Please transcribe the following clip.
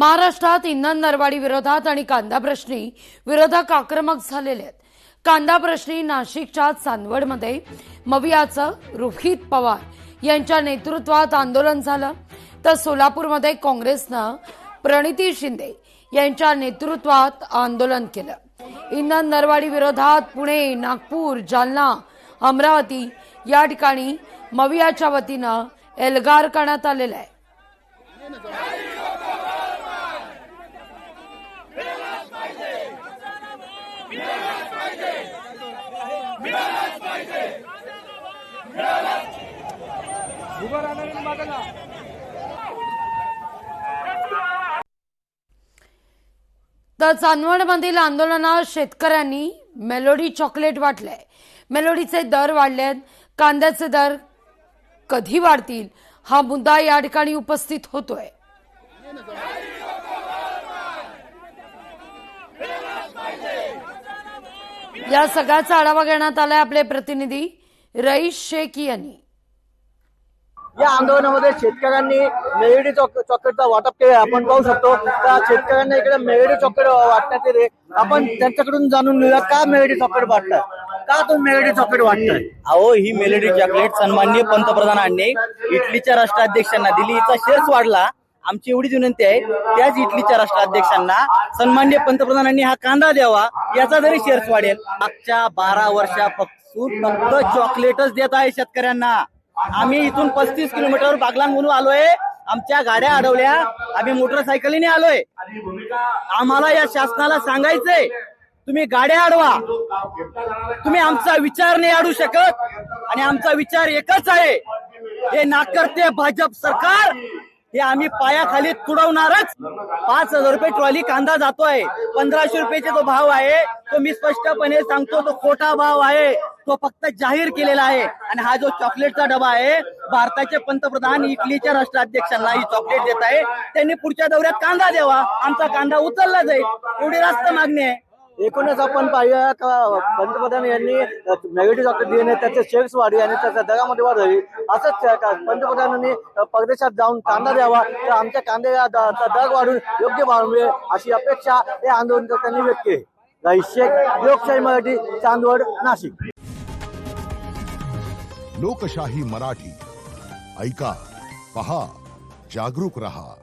महाराष्ट्रात इंधन दरवाढी विरोधात आणि कांदा प्रश्नी विरोधक आक्रमक झालेले आहेत। कांदा प्रश्नी नाशिकच्या चांदवडमध्ये मवियाचं रोहित पवार यांच्या नेतृत्वात आंदोलन झालं, तर सोलापूरमध्ये काँग्रेसनं प्रणिती शिंदे यांच्या नेतृत्वात आंदोलन केलं। इंधन दरवाढी विरोधात पुणे, नागपूर, जालना, अमरावती या ठिकाणी मवियाच्या वतीनं एल्गार करण्यात आलेला आहे। तर चांदवडमधील आंदोलनात शेतकऱ्यांनी मेलोडी चॉकलेट वाटलंय। मेलोडीचे दर वाढलेत, कांद्याचे दर कधी वाढतील हा मुद्दा या ठिकाणी उपस्थित होतोय। या सगळ्याचा आढावा घेण्यात आलाय आपले प्रतिनिधी रईस शेख यांनी। या आंदोलनामध्ये शेतकऱ्यांनी मेलोडी चॉकलेटचा वाटप केले। आपण पाहू शकतो त्या शेतकऱ्यांना इकडे मेलोडी चॉकलेट वाटण्यात येते। आपण त्यांच्याकडून जाणून घेऊया का मेलोडी चॉकलेट वाटतात, का तुम्ही मेलोडी चॉकलेट वाटताय? अहो, ही मेलोडी चॉकलेट सन्माननीय पंतप्रधानांनी इटलीच्या राष्ट्राध्यक्षांना दिली, हिचा शेअर्स वाढला। आमची एवढीच विनंती आहे, त्याच इटलीच्या राष्ट्राध्यक्षांना सन्माननीय पंतप्रधानांनी हा कांदा द्यावा, याचा जरी शेअर्स वाढेल। मागच्या 12 वर्षापासून फक्त चॉकलेटच देत आहे शेतकऱ्यांना। आम्ही इथून 35 किलोमीटर बागलाण म्हणून आलोय, आमच्या गाड्या अडवल्या, आम्ही मोटरसायकलीने आलोय। आम्हाला या शासनाला सांगायचंय, तुम्ही गाड्या अडवा, तुम्ही आमचा विचार नाही अडवू शकत, आणि आमचा विचार एकच आहे, हे नाकर्ते भाजप सरकार हे आम्ही पायाखाली तुडवणारच। 5,000 रुपये ट्रॉली कांदा जातोय, 1,500 रुपयाचे जो भाव आहे तो मी स्पष्टपणे सांगतो तो खोटा भाव आहे, तो फक्त जाहीर केलेला आहे। आणि हा जो चॉकलेटचा डबा आहे, भारताचे पंतप्रधान इटलीच्या राष्ट्राध्यक्षांना ही चॉकलेट देत आहे, त्यांनी पुढच्या दौऱ्यात कांदा द्यावा, आमचा कांदा उचलला जाईल, एवढी रास्त मागणी आहे। एकूणच आपण पाहिलं का पंतप्रधान यांनी मेलोडी चॉकलेट दिले, त्याचे शेअर्स वाढले आणि त्याच्या दरामध्ये वाढ झाली। असंच पंतप्रधानांनी परदेशात जाऊन कांदा द्यावा, तर आमच्या कांद्याचा दर वाढून योग्य भाव मिळेल अशी अपेक्षा या आंदोलनकर्त्यांनी व्यक्त केली। रईस शेख, लोकशाही मराठी, चांदवड, नाशिक। लोकशाही मराठी ऐका, पहा, जागरूक रहा।